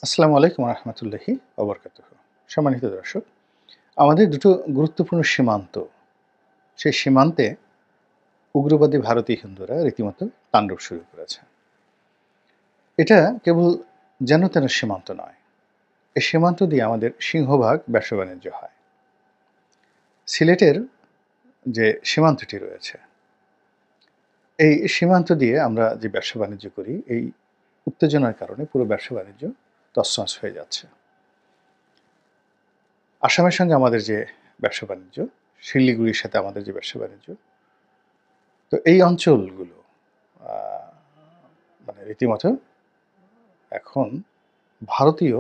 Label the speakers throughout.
Speaker 1: আসসালামু আলাইকুম রহমতুল্লাহি ওবরকাতুহ। সম্মানিত দর্শক, আমাদের দুটো গুরুত্বপূর্ণ সীমান্ত, সেই সীমান্তে উগ্রবাদী ভারতীয় হিন্দুরা রীতিমতো তাণ্ডব শুরু করেছে। এটা কেবল যেন তেন সীমান্ত নয়, এই সীমান্ত দিয়ে আমাদের সিংহভাগ ব্যবসা বাণিজ্য হয়। সিলেটের যে সীমান্তটি রয়েছে, এই সীমান্ত দিয়ে আমরা যে ব্যবসা বাণিজ্য করি, এই উত্তেজনার কারণে পুরো ব্যবসা বাণিজ্য তছনছ হয়ে যাচ্ছে। আসামের সঙ্গে আমাদের যে ব্যবসা বাণিজ্য, শিলিগুড়ির সাথে আমাদের যে ব্যবসা বাণিজ্য, তো এই অঞ্চলগুলো আ মানে রীতিমতো এখন ভারতীয়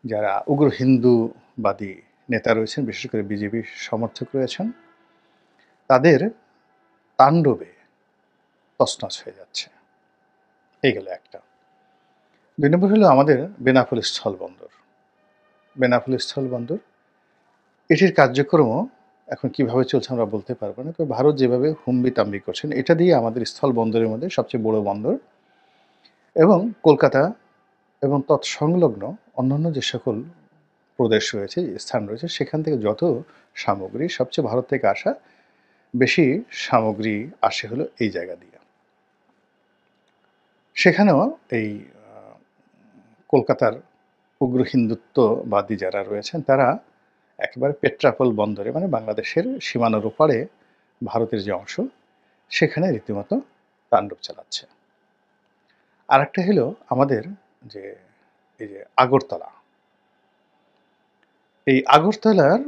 Speaker 1: যারা উগ্র হিন্দুবাদী নেতা রয়েছেন, বিশেষ করে বিজেপির সমর্থক রয়েছেন, তাদের তাণ্ডবে তছনছ হয়ে যাচ্ছে। এই গেল একটা। ২ নম্বর হলো আমাদের বেনাপোল স্থলবন্দর। বেনাপোল স্থলবন্দর এটির কার্যক্রমও এখন কিভাবে চলছে আমরা বলতে পারব না। তবে ভারত যেভাবে হুমড়ি-তাম্বি করছেন, এটা দিয়ে আমাদের স্থলবন্দরের মধ্যে সবচেয়ে বড় বন্দর এবং কলকাতা এবং তৎসংলগ্ন অন্যান্য যে সকল প্রদেশ রয়েছে, স্থান রয়েছে, সেখান থেকে যত সামগ্রী, সবচেয়ে ভারত থেকে আসা বেশি সামগ্রী আসে হলো এই জায়গা দিয়ে। সেখানেও এই কলকাতার উগ্র হিন্দুত্ববাদী যারা রয়েছেন, তারা একেবারে পেট্রাপোল বন্দরে, মানে বাংলাদেশের সীমানার ওপারে ভারতের যে অংশ, সেখানে রীতিমতো তাণ্ডব চালাচ্ছে। আরেকটা হলো আমাদের যে এই যে আগরতলা, এই আগরতলার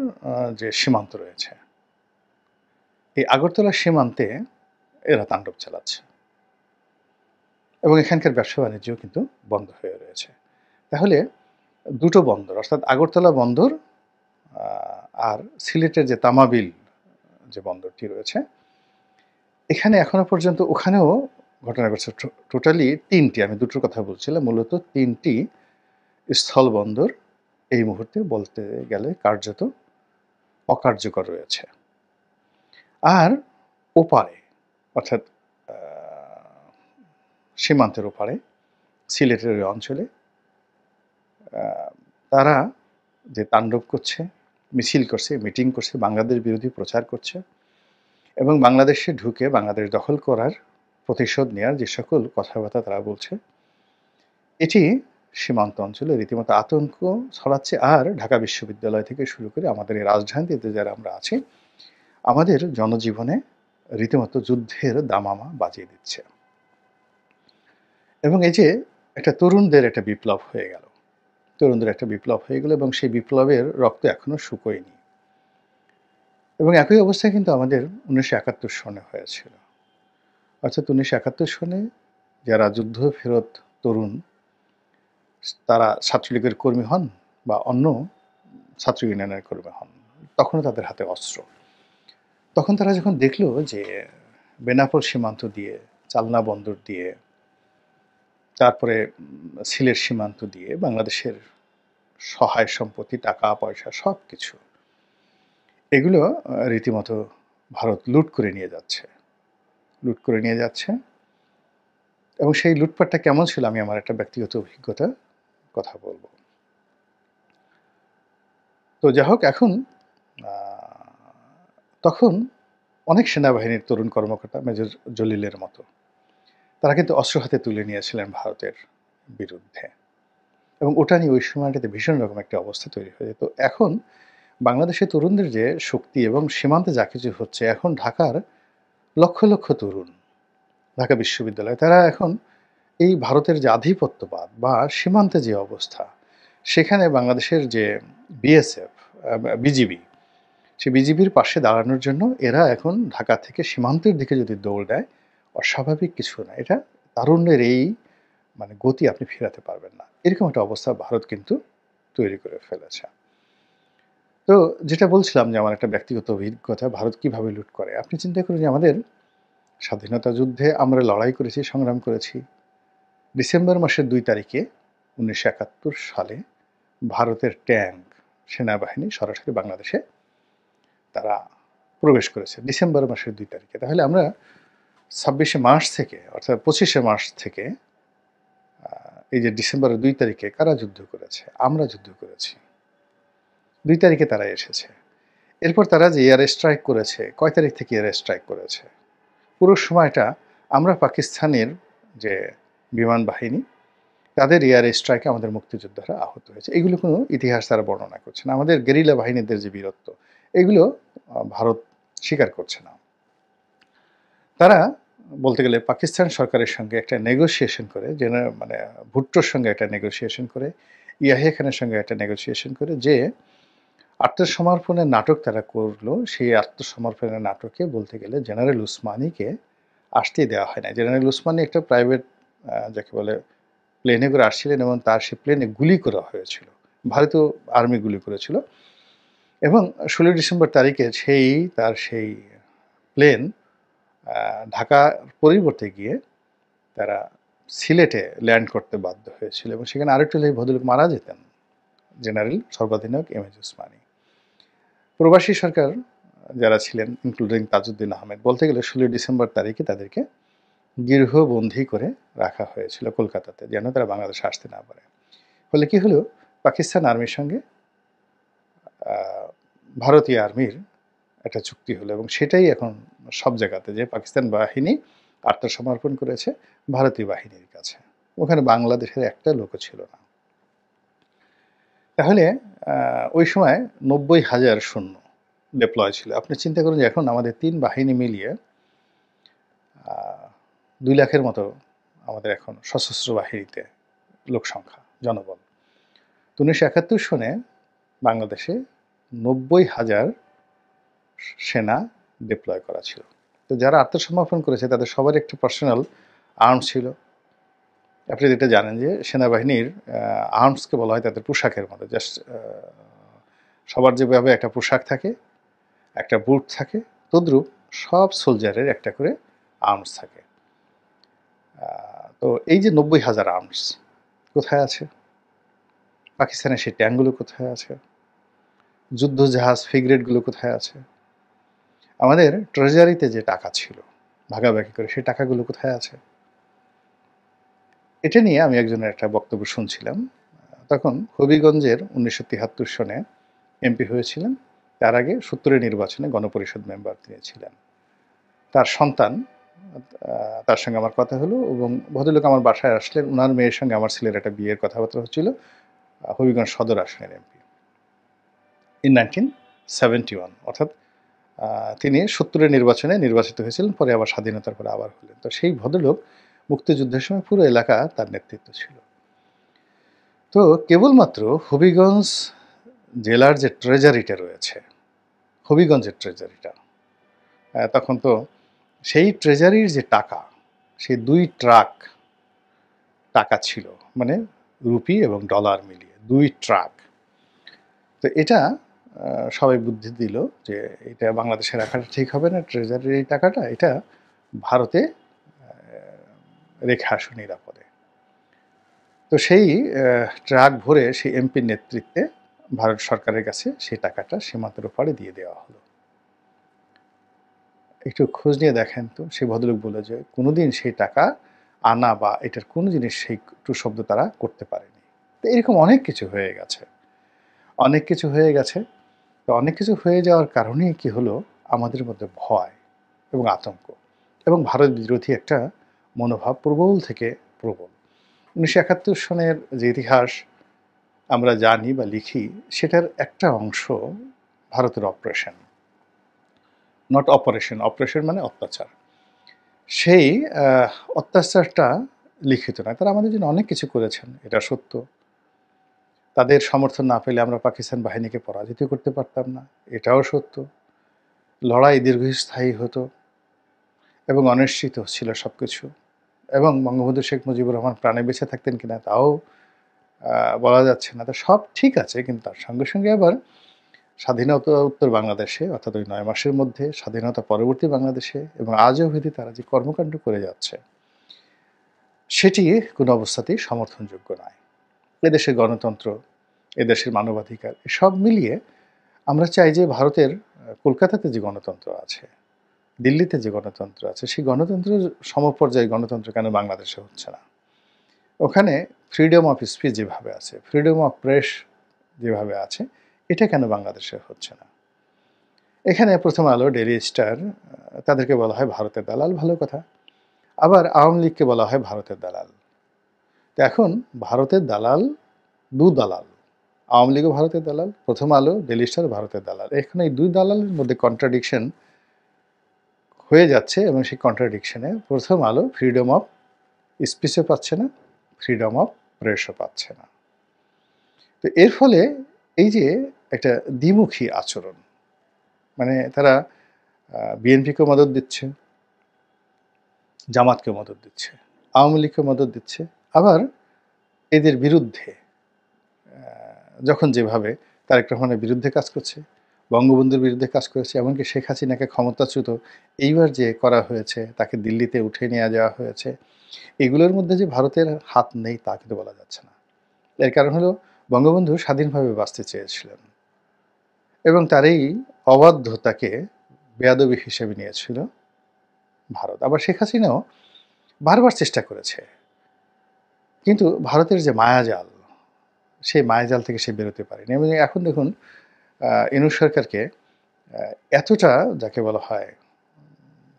Speaker 1: যে সীমান্ত রয়েছে, এই আগরতলা সীমান্তে এরা তাণ্ডব চালাচ্ছে এবং এখানকার ব্যবসা বাণিজ্যও কিন্তু বন্ধ হয়ে রয়েছে। তাহলে দুটো বন্দর, অর্থাৎ আগরতলা বন্দর আর সিলেটের যে তামাবিল যে বন্দরটি রয়েছে, এখানে এখনো পর্যন্ত ওখানেও ঘটনা ঘটছে। টোটালি ৩ টি, আমি দুটোর কথা বলছিলাম, মূলত ৩ টি স্থলবন্দর এই মুহূর্তে বলতে গেলে কার্যত অকার্যকর রয়েছে। আর ওপারে, অর্থাৎ আ সীমান্তের ওপারে সিলেটের ওই অঞ্চলে আ তারা যে তাণ্ডব করছে, মিছিল করছে, মিটিং করছে, বাংলাদেশ বিরোধী প্রচার করছে এবং বাংলাদেশে ঢুকে বাংলাদেশ দখল করার, প্রতিশোধ নেয়ার যে সকল কথাবার্তা তারা বলছে, এটি সীমান্ত অঞ্চলে রীতিমতো আতঙ্ক ছড়াচ্ছে। আর ঢাকা বিশ্ববিদ্যালয় থেকে শুরু করে আমাদের এই রাজধানীতে যারা আমরা আছি, আমাদের জনজীবনে রীতিমতো যুদ্ধের দামামা বাজিয়ে দিচ্ছে। এবং এই যে একটা তরুণদের একটা বিপ্লব হয়ে গেল, তরুণদের একটা বিপ্লব হয়ে গেল এবং সেই বিপ্লবের রক্ত এখনো শুকোয়নি। এবং একই অবস্থা কিন্তু আমাদের ১৯৭১ সনে হয়েছিল। অর্থাৎ ১৯৭১ সনে যারা যুদ্ধ ফেরত তরুণ, তারা ছাত্রলীগের কর্মী হন বা অন্য ছাত্র ইউনিয়নের কর্মী হন, তখনও তাদের হাতে অস্ত্র। তখন তারা যখন দেখল যে বেনাপোল সীমান্ত দিয়ে, চালনা বন্দর দিয়ে, তারপরে সিলেট সীমান্ত দিয়ে বাংলাদেশের সহায় সম্পত্তি, টাকা পয়সা সবকিছু এগুলো রীতিমতো ভারত লুট করে নিয়ে যাচ্ছে। লুট করে নিয়ে যাচ্ছে এবং সেই লুটপাটটা কেমন ছিল, আমি আমার একটা ব্যক্তিগত অভিজ্ঞতার কথা বলব। তো যাই হোক, এখন আ তখন অনেক সেনাবাহিনীর তরুণ কর্মকর্তা মেজর জলিলের মতো, তারা কিন্তু অস্ত্র হাতে তুলে নিয়েছিলেন ভারতের বিরুদ্ধে এবং ওটা নিয়ে ওই সময়টাতে ভীষণ রকম একটা অবস্থা তৈরি হয়ে যেত। এখন বাংলাদেশের তরুণদের যে শক্তি এবং সীমান্তে যা কিছু হচ্ছে, এখন ঢাকার লক্ষ, লক্ষ তরুণ, ঢাকা বিশ্ববিদ্যালয়, তারা এখন এই ভারতের যে আধিপত্যবাদ বা সীমান্তে যে অবস্থা, সেখানে বাংলাদেশের যে বিএসএফ, বিজিবি, সেই বিজিবির পাশে দাঁড়ানোর জন্য এরা এখন ঢাকা থেকে সীমান্তের দিকে যদি দৌড় দেয়, অস্বাভাবিক কিছু না। এটা তারুণ্যের এই মানে গতি আপনি ফেরাতে পারবেন না। এরকম একটা অবস্থা ভারত কিন্তু তৈরি করে ফেলেছে। তো যেটা বলছিলাম যে আমার একটা ব্যক্তিগত অভিজ্ঞতা, ভারত কিভাবে লুট করে। আপনি চিন্তা করুন যে আমাদের স্বাধীনতা যুদ্ধে আমরা লড়াই করেছি, সংগ্রাম করেছি। ডিসেম্বর মাসের ২ তারিখে ১৯৭১ সালে ভারতের ট্যাঙ্ক সেনাবাহিনী সরাসরি বাংলাদেশে তারা প্রবেশ করেছে ডিসেম্বর মাসের ২ তারিখে। তাহলে আমরা ২৬শে মার্চ থেকে, অর্থাৎ ২৫শে মার্চ থেকে এই যে ডিসেম্বরের ২ তারিখে কারা যুদ্ধ করেছে? আমরা যুদ্ধ করেছি। ২ তারিখে তারা এসেছে। এরপর তারা যে এয়ার স্ট্রাইক করেছে, কয় তারিখ থেকে এয়ার স্ট্রাইক করেছে? পুরো সময়টা আমরা পাকিস্তানের যে বিমান বাহিনী, তাদের এয়ার স্ট্রাইকে আমাদের মুক্তিযোদ্ধারা আহত হয়েছে। এগুলো কোনো ইতিহাস তারা বর্ণনা করছে না। আমাদের গেরিলা বাহিনীদের যে বীরত্ব, এগুলো ভারত স্বীকার করছে না। তারা বলতে গেলে পাকিস্তান সরকারের সঙ্গে একটা নেগোসিয়েশন করে, মানে ভুট্টোর সঙ্গে একটা নেগোসিয়েশন করে, ইয়াহিয়া খানের সঙ্গে একটা নেগোসিয়েশন করে যে আত্মসমর্পণের নাটক তারা করলো, সেই আত্মসমর্পণের নাটকে বলতে গেলে জেনারেল উসমানীকে আসতেই দেওয়া হয় না। জেনারেল উসমানী একটা প্রাইভেট যাকে বলে প্লেনে করে আসছিলেন এবং তার সেই প্লেনে গুলি করা হয়েছিল। ভারতীয় আর্মি গুলি করেছিল এবং ১৬ ডিসেম্বর তারিখে তার সেই প্লেন ঢাকার পরিবর্তে গিয়ে তারা সিলেটে ল্যান্ড করতে বাধ্য হয়েছিল এবং সেখানে আরেকটু ভদ্রলোক মারা যেতেন, জেনারেল সর্বাধিনায়ক এম এজ উসমানী। প্রবাসী সরকার যারা ছিলেন ইনক্লুডিং তাজউদ্দিন আহমেদ, বলতে গেলে ১৬ ডিসেম্বর তারিখে তাদেরকে গৃহবন্দী করে রাখা হয়েছিল কলকাতাতে, যেন তারা বাংলাদেশে আসতে না পারে। ফলে কি হলো, পাকিস্তান আর্মির সঙ্গে ভারতীয় আর্মির একটা চুক্তি হলো এবং সেটাই এখন সব জায়গাতে, যে পাকিস্তান বাহিনী আত্মসমর্পণ করেছে ভারতীয় বাহিনীর কাছে। ওখানে বাংলাদেশের একটা লোকও ছিল না। তাহলে ওই সময় ৯০,০০০ সৈন্য ডিপ্লয় ছিল। আপনি চিন্তা করুন যে এখন আমাদের ৩ বাহিনী মিলিয়ে ২ লাখের মতো আমাদের এখন সশস্ত্র বাহিনীতে লোক সংখ্যা, জনবল। ১৯৭১ সনে বাংলাদেশে ৯০,০০০ সেনা ডিপ্লয় করা ছিল। তো যারা আত্মসমর্পণ করেছে তাদের সবার একটা পার্সোনাল আর্মস ছিল। আপনি যেটা জানেন যে সেনাবাহিনীর আর্মসকে বলা হয় তাদের পোশাকের মতো, জাস্ট সবার যেভাবে একটা পোশাক থাকে, একটা বুট থাকে, তদ্রূপ সব সোলজারের একটা করে আর্মস থাকে। তো এই যে ৯০,০০০ আর্মস কোথায় আছে? পাকিস্তানের সেই ট্যাঙ্কগুলো কোথায় আছে? যুদ্ধ জাহাজ ফ্রিগেটগুলো কোথায় আছে? আমাদের ট্রেজারিতে যে টাকা ছিল ভাগাভাগি করে, সেই টাকাগুলো কোথায় আছে? এটা নিয়ে আমি একজনের একটা বক্তব্য শুনছিলাম। তখন হবিগঞ্জের ১৯৭৩ সনে এমপি হয়েছিলেন। তার আগে ৭০-এর নির্বাচনে গণপরিষদ মেম্বার তিনি ছিলেন। তার সন্তান, তার সঙ্গে আমার কথা হলো এবং ভদ্রলোক আমার বাসায় আসলেন। ওনার মেয়ের সঙ্গে আমার ছেলের একটা বিয়ের কথাবার্তা হচ্ছিল, হবিগঞ্জ সদর আসনের এমপি ইন 1971, অর্থাৎ তিনি ৭০-এর নির্বাচনে নির্বাচিত হয়েছিলেন, পরে আবার স্বাধীনতার পরে আবার হলেন। তো সেই ভদ্রলোক মুক্তিযুদ্ধের সময় পুরো এলাকা তার নেতৃত্ব ছিল। তো কেবলমাত্র হবিগঞ্জ জেলার যে ট্রেজারিটা রয়েছে, হবিগঞ্জের ট্রেজারিটা, তখন তো সেই ট্রেজারির যে টাকা, সেই ২ ট্রাক টাকা ছিল, মানে রুপি এবং ডলার মিলিয়ে ২ ট্রাক। তো এটা সবাই বুদ্ধি দিল যে এটা বাংলাদেশে রাখাটা ঠিক হবে না, ট্রেজারির এই টাকাটা এটা ভারতে রেখে আসো নিরাপদে। তো সেই ট্রাক ভরে সেই এমপির নেতৃত্বে ভারত সরকারের কাছে সেই টাকাটা সীমান্তের ওপারে দিয়ে দেওয়া হলো। একটু খোঁজ নিয়ে দেখেন তো, সেই ভদ্রলোক বলে যে কোনোদিন সেই টাকা আনা বা এটার কোনো জিনিস সেই টু শব্দ তারা করতে পারেনি। তো এরকম অনেক কিছু হয়ে গেছে, অনেক কিছু হয়ে গেছে। তো অনেক কিছু হয়ে যাওয়ার কারণেই কি হলো, আমাদের মধ্যে ভয় এবং আতঙ্ক এবং ভারত বিরোধী একটা মনোভাব প্রবল থেকে প্রবল। ১৯৭১ সনের যে ইতিহাস আমরা জানি বা লিখি, সেটার একটা অংশ ভারতের অপারেশন, নট অপারেশন, অপারেশন মানে অত্যাচার। সেই অত্যাচারটা লিখিত নয়, তারা আমাদের জন্য অনেক কিছু করেছেন, এটা সত্য। তাদের সমর্থন না পেলে আমরা পাকিস্তান বাহিনীকে পরাজিত করতে পারতাম না, এটাও সত্য। লড়াই দীর্ঘস্থায়ী হতো এবং অনিশ্চিত ছিল সব কিছু, এবং বঙ্গবন্ধু শেখ মুজিবুর রহমান প্রাণে বেঁচে থাকতেন কিনা তাও বলা যাচ্ছে না। তো সব ঠিক আছে, কিন্তু তার সঙ্গে সঙ্গে আবার স্বাধীনতা উত্তর বাংলাদেশে, অর্থাৎ ওই ৯ মাসের মধ্যে স্বাধীনতা পরবর্তী বাংলাদেশে এবং আজও অবধি তারা যে কর্মকাণ্ড করে যাচ্ছে, সেটি কোনো অবস্থাতেই সমর্থনযোগ্য নয়। এদেশের গণতন্ত্র, এদেশের মানবাধিকার, সব মিলিয়ে আমরা চাই যে ভারতের কলকাতাতে যে গণতন্ত্র আছে, দিল্লিতে যে গণতন্ত্র আছে, সেই গণতন্ত্রের সমপর্যায়ে গণতন্ত্র কেন বাংলাদেশে হচ্ছে না? ওখানে ফ্রিডম অফ স্পিচ যেভাবে আছে, ফ্রিডম অফ প্রেস যেভাবে আছে, এটা কেন বাংলাদেশে হচ্ছে না? এখানে প্রথম আলো, ডেইলি স্টার তাদেরকে বলা হয় ভারতের দালাল, ভালো কথা। আবার আওয়ামী লীগকে বলা হয় ভারতের দালাল। তো এখন ভারতের দালাল, দালাল। আওয়ামী লীগও ভারতের দালাল, প্রথম আলো, ডেইলি স্টার ভারতের দালাল। এখন এই ২ দালালের মধ্যে কন্ট্রাডিকশন হয়ে যাচ্ছে এবং সেই কন্ট্রাডিকশনে প্রথম আলো ফ্রিডম অফ স্পিচও পাচ্ছে না, ফ্রিডম অফ প্রেসও পাচ্ছে না। তো এর ফলে এই যে একটা দ্বিমুখী আচরণ, মানে তারা বিএনপিকেও মদদ দিচ্ছে, জামাতকেও মদদ দিচ্ছে, আওয়ামী লীগকেও মদদ দিচ্ছে, আবার এদের বিরুদ্ধে যখন যেভাবে তারেক রহমানের বিরুদ্ধে কাজ করছে, বঙ্গবন্ধুর বিরুদ্ধে কাজ করেছে, এমনকি শেখ হাসিনাকে ক্ষমতাচ্যুত এইবার যে করা হয়েছে, তাকে দিল্লিতে উঠে নিয়ে যাওয়া হয়েছে, এগুলোর মধ্যে যে ভারতের হাত নেই তা কিন্তু বলা যাচ্ছে না। এর কারণ হলো বঙ্গবন্ধু স্বাধীনভাবে বাঁচতে চেয়েছিলেন এবং তার এই অবাধ্যতাকে বেয়াদবি হিসেবে নিয়েছিল ভারত। আবার শেখ হাসিনাও বারবার চেষ্টা করেছে, কিন্তু ভারতের যে মায়াজাল, সেই মায়াজাল থেকে সে বেরোতে পারেনি। এবং এখন দেখুন ইউনূস সরকারকে এতটা যাকে বলা হয়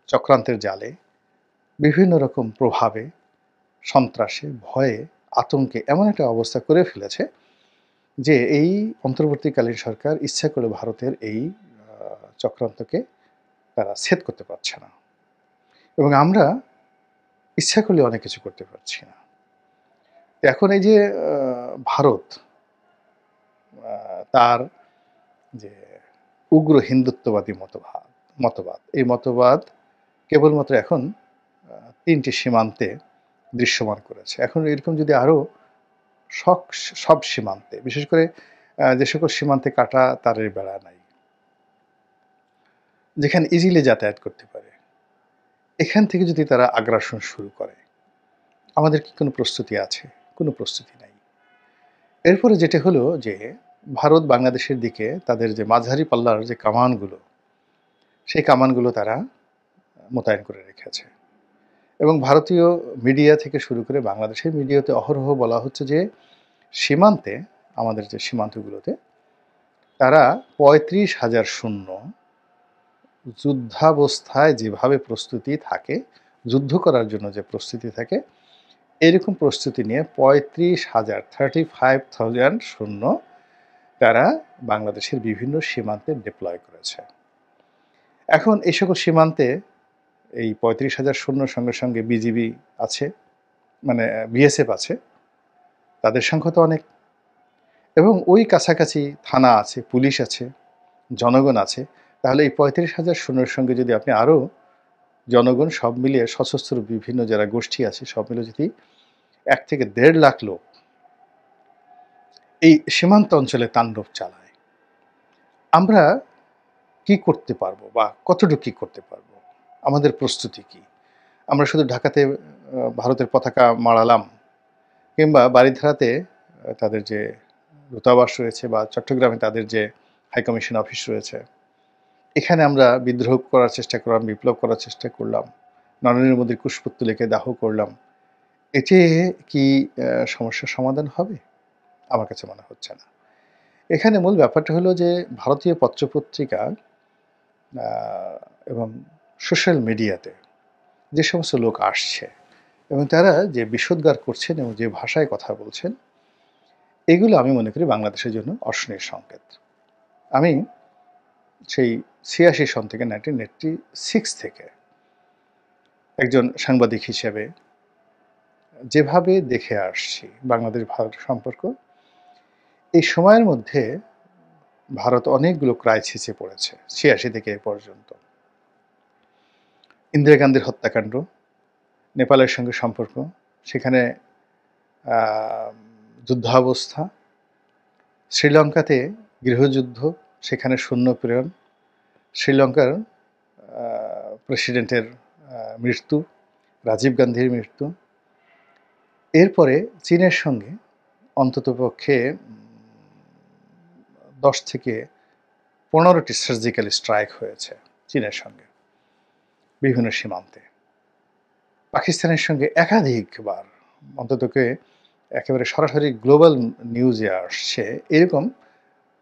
Speaker 1: চক্রান্তের জালে, বিভিন্ন রকম প্রভাবে, সন্ত্রাসে, ভয়ে, আতঙ্কে এমন একটা অবস্থা করে ফেলেছে যে এই অন্তর্বর্তীকালীন সরকার ইচ্ছা করে ভারতের এই চক্রান্তকে তারা ছেদ করতে পারছে না। এবং আমরা ইচ্ছা করলে অনেক কিছু করতে পারছি না। এখন এই যে ভারত তার যে উগ্র হিন্দুত্ববাদী মতবাদ, এই মতবাদ কেবলমাত্র এখন ৩টি সীমান্তে দৃশ্যমান করেছে। এখন এরকম যদি আরও সব সীমান্তে, বিশেষ করে যে সকল সীমান্তে কাটা তারের বেড়া নাই, যেখানে ইজিলি যাতায়াত করতে পারে, এখান থেকে যদি তারা আগ্রাসন শুরু করে, আমাদের কি কোনো প্রস্তুতি আছে? কোনো প্রস্তুতি নাই। এরপরে যেটা হলো যে ভারত বাংলাদেশের দিকে তাদের যে মাঝারি পাল্লার যে কামানগুলো, সেই কামানগুলো তারা মোতায়েন করে রেখেছে। এবং ভারতীয় মিডিয়া থেকে শুরু করে বাংলাদেশের মিডিয়াতে অহরহ বলা হচ্ছে যে সীমান্তে, আমাদের যে সীমান্তগুলোতে তারা ৩৫,০০০ সৈন্য যুদ্ধাবস্থায় যেভাবে প্রস্তুতি থাকে, যুদ্ধ করার জন্য যে প্রস্তুতি থাকে, এরকম প্রস্তুতি নিয়ে ৩৫,০০০ সৈন্য তারা বাংলাদেশের বিভিন্ন সীমান্তে ডিপ্লয় করেছে। এখন এই সকল সীমান্তে এই ৩৫,০০০ সৈন্যর সঙ্গে সঙ্গে বিজিবি আছে, মানে বিএসএফ আছে, তাদের সংখ্যা তো অনেক। এবং ওই কাছাকাছি থানা আছে, পুলিশ আছে, জনগণ আছে। তাহলে এই ৩৫,০০০ সৈন্যের সঙ্গে যদি আপনি আরও জনগণ সব মিলিয়ে সশস্ত্র বিভিন্ন যারা গোষ্ঠী আছে সব মিলে যদি ১ থেকে ১.৫ লাখ লোক এই সীমান্ত অঞ্চলে তাণ্ডব চালায়, আমরা কি করতে পারবো বা কতটুকু কি করতে পারবো? আমাদের প্রস্তুতি কি? আমরা শুধু ঢাকাতে ভারতের পতাকা মাড়ালাম, কিংবা বারিধারাতে তাদের যে দূতাবাস রয়েছে, বা চট্টগ্রামে তাদের যে হাইকমিশন অফিস রয়েছে, এখানে আমরা বিদ্রোহ করার চেষ্টা করলাম, বিপ্লব করার চেষ্টা করলাম, নরেন্দ্র মোদীর কুশপুত্তলিকে দাহ করলাম, এতে কি সমস্যার সমাধান হবে? আমার কাছে মনে হচ্ছে না। এখানে মূল ব্যাপারটা হলো যে ভারতীয় পত্রপত্রিকা এবং সোশ্যাল মিডিয়াতে যে সমস্ত লোক আসছে এবং তারা যে বিষোদ্গার করছেন এবং যে ভাষায় কথা বলছেন, এগুলো আমি মনে করি বাংলাদেশের জন্য অশনির সংকেত। আমি সেই ৮৬ সন থেকে 1986 থেকে একজন সাংবাদিক হিসেবে যেভাবে দেখে আসছি বাংলাদেশ ভারত সম্পর্ক, এই সময়ের মধ্যে ভারত অনেকগুলো ক্রাইসিসে পড়েছে ৮৬ থেকে এ পর্যন্ত। ইন্দিরা গান্ধীর হত্যাকাণ্ড, নেপালের সঙ্গে সম্পর্ক, সেখানে যুদ্ধাবস্থা, শ্রীলঙ্কাতে গৃহযুদ্ধ, সেখানে সৈন্য প্রেরণ, শ্রীলঙ্কার প্রেসিডেন্টের মৃত্যু, রাজীব গান্ধীর মৃত্যু, এরপরে চীনের সঙ্গে অন্ততপক্ষে ১০ থেকে ১৫টি সার্জিক্যাল স্ট্রাইক হয়েছে চীনের সঙ্গে বিভিন্ন সীমান্তে। পাকিস্তানের সঙ্গে একাধিকবার, অন্ততকে একেবারে সরাসরি গ্লোবাল নিউজে আসছে, এরকম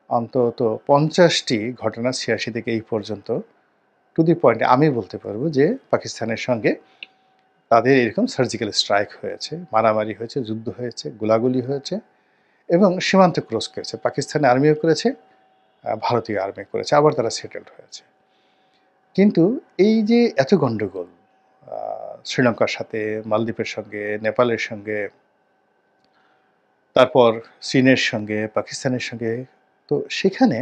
Speaker 1: অন্তত ৫০টি ঘটনা ৮৬ থেকে এই পর্যন্ত টু দি পয়েন্ট আমি বলতে পারবো যে পাকিস্তানের সঙ্গে তাদের এরকম সার্জিক্যাল স্ট্রাইক হয়েছে, মারামারি হয়েছে, যুদ্ধ হয়েছে, গোলাগুলি হয়েছে এবং সীমান্ত ক্রস করেছে। পাকিস্তানি আর্মিও করেছে, ভারতীয় আর্মি করেছে, আবার তারা সেটেলড হয়েছে। কিন্তু এই যে এত গণ্ডগোল শ্রীলঙ্কার সাথে, মালদ্বীপের সঙ্গে, নেপালের সঙ্গে, তারপর চীনের সঙ্গে, পাকিস্তানের সঙ্গে, তো সেখানে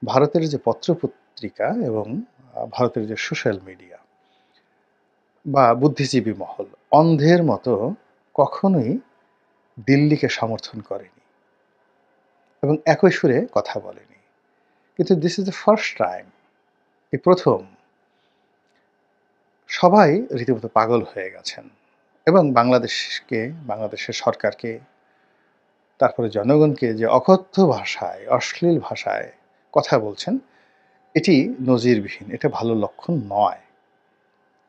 Speaker 1: ভারতের যে পত্রপত্রিকা এবং ভারতের যে সোশ্যাল মিডিয়া বা বুদ্ধিজীবী মহল অন্ধের মতো কখনোই দিল্লিকে সমর্থন করেনি এবং একই সুরে কথা বলেনি। কিন্তু this is the first time, এই প্রথম সবাই রীতিমতো পাগল হয়ে গেছেন এবং বাংলাদেশকে, বাংলাদেশের সরকারকে, তারপরে জনগণকে যে অকথ্য ভাষায়, অশ্লীল ভাষায় কথা বলছেন, এটি নজিরবিহীন, এটা ভালো লক্ষণ নয়।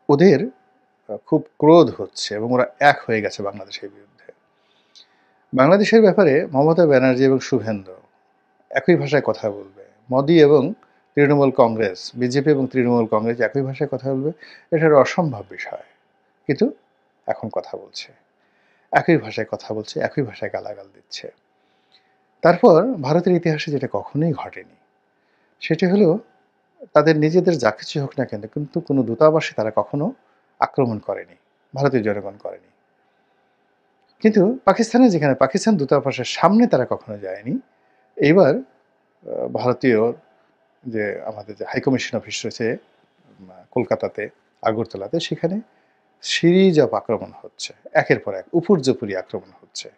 Speaker 1: ওদের খুব ক্রোধ হচ্ছে এবং ওরা এক হয়ে গেছে বাংলাদেশের বিরুদ্ধে। বাংলাদেশের ব্যাপারে মমতা ব্যানার্জি এবং শুভেন্দু একই ভাষায় কথা বলবে, মোদি এবং তৃণমূল কংগ্রেস, বিজেপি এবং তৃণমূল কংগ্রেস একই ভাষায় কথা বলবে, এটা একটা অসম্ভব বিষয়। কিন্তু এখন কথা বলছে, একই ভাষায় কথা বলছে, একই ভাষায় গালাগাল দিচ্ছে। তারপর ভারতের ইতিহাসে যেটা কখনোই ঘটেনি, সেটি হলো তাদের নিজেদের যা কিছু হোক না কেন, কিন্তু কোনো দূতাবাসে তারা কখনো আক্রমণ করেনি, ভারতীয় জনগণ করেনি। কিন্তু পাকিস্তানে যেখানে পাকিস্তান দূতাবাসের সামনে তারা কখনো যায়নি, এইবার ভারতীয় যে আমাদের যে হাইকমিশন অফিস রয়েছে কলকাতাতে, আগরতলাতে, সেখানে সিরিজ অফ আক্রমণ হচ্ছে, একের পর এক উপর্যুপরি আক্রমণ হচ্ছে।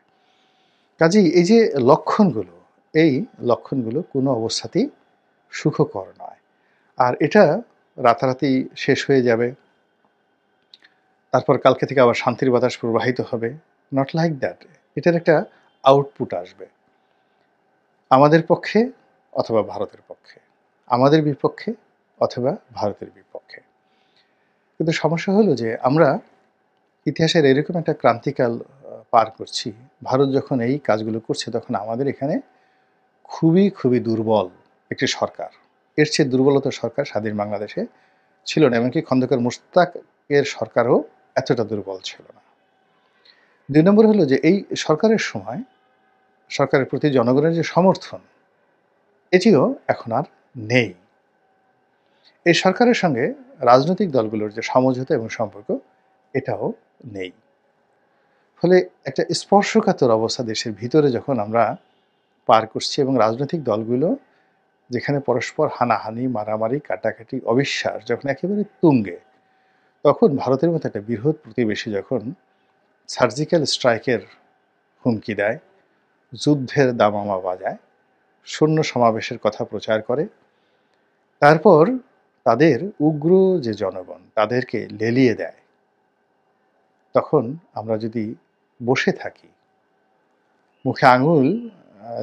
Speaker 1: কাজেই এই যে লক্ষণগুলো, এই লক্ষণগুলো কোনো অবস্থাতেই সুখকর নয়। আর এটা রাতারাতি শেষ হয়ে যাবে, তারপর কালকে থেকে আবার শান্তির বাতাস প্রবাহিত হবে, নট লাইক দ্যাট। এটার একটা আউটপুট আসবে আমাদের পক্ষে অথবা ভারতের পক্ষে, আমাদের বিপক্ষে অথবা ভারতের বিপক্ষে। কিন্তু সমস্যা হলো যে আমরা ইতিহাসের এরকম একটা ক্রান্তিকাল পার করছি। ভারত যখন এই কাজগুলো করছে, তখন আমাদের এখানে খুবই খুবই দুর্বল একটি সরকার, এর চেয়ে দুর্বলতার সরকার স্বাধীন বাংলাদেশে ছিল না। এমনকি খন্দকার মোশতাকের সরকারও এতটা দুর্বল ছিল না। ২ নম্বর হলো যে এই সরকারের সময় সরকারের প্রতি জনগণের যে সমর্থন, এটিও এখন আর নেই। এই সরকারের সঙ্গে রাজনৈতিক দলগুলোর যে সমঝোতা এবং সম্পর্ক, এটাও নেই। ফলে একটা স্পর্শকাতর অবস্থা দেশের ভিতরে যখন আমরা পার করছি এবং রাজনৈতিক দলগুলো যেখানে পরস্পর হানাহানি, মারামারি, কাটাকাটি, অবিশ্বাস যখন একেবারে তুঙ্গে, তখন ভারতের মতো একটা বৃহৎ প্রতিবেশী যখন সার্জিক্যাল স্ট্রাইকের হুমকি দেয়, যুদ্ধের দামামা বাজায়, সৈন্য সমাবেশের কথা প্রচার করে, তারপর তাদের উগ্র যে জনগণ তাদেরকে লেলিয়ে দেয়, তখন আমরা যদি বসে থাকি, মুখে আঙুল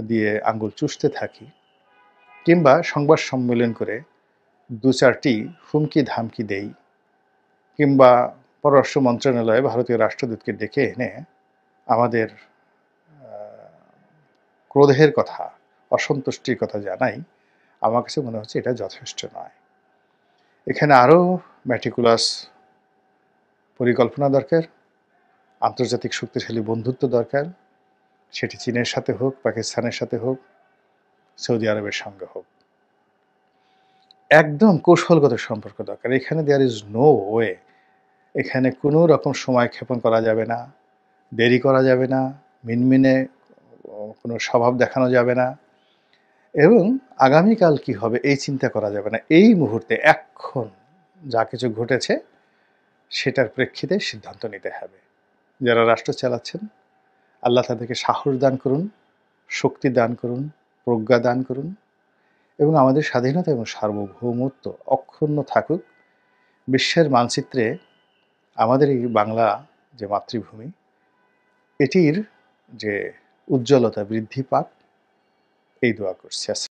Speaker 1: দিয়ে আঙুল চুষতে থাকি, কিংবা সংবাদ সম্মেলন করে ২-৪টি হুমকি ধামকি দেই, কিংবা পররাষ্ট্র মন্ত্রণালয়ে ভারতীয় রাষ্ট্রদূতকে ডেকে এনে আমাদের ক্রোধের কথা, অসন্তুষ্টির কথা জানাই, আমার কাছে মনে হচ্ছে এটা যথেষ্ট নয়। এখানে আরও ম্যাটিকুলাস পরিকল্পনা দরকার, আন্তর্জাতিক শক্তিশালী বন্ধুত্ব দরকার, সেটি চীনের সাথে হোক, পাকিস্তানের সাথে হোক, সৌদি আরবের সঙ্গে হোক। একদম কৌশলগত সম্পর্ক দরকার। এখানে দেয়ার ইজ নো ওয়ে, এখানে কোনো রকম সময় ক্ষেপণ করা যাবে না, দেরি করা যাবে না, মিনমিনে কোনো স্বভাব দেখানো যাবে না, এবং আগামীকাল কি হবে এই চিন্তা করা যাবে না। এই মুহূর্তে এখন যা কিছু ঘটেছে সেটার প্রেক্ষিতে সিদ্ধান্ত নিতে হবে। যারা রাষ্ট্র চালাচ্ছেন, আল্লাহ তাদেরকে সাহস দান করুন, শক্তি দান করুন, প্রজ্ঞা দান করুন, এবং আমাদের স্বাধীনতা এবং সার্বভৌমত্ব অক্ষুণ্ণ থাকুক। বিশ্বের মানচিত্রে আমাদের এই বাংলা যে মাতৃভূমি, এটির যে উজ্জ্বলতা বৃদ্ধি পাক, এই দোয়া করছি।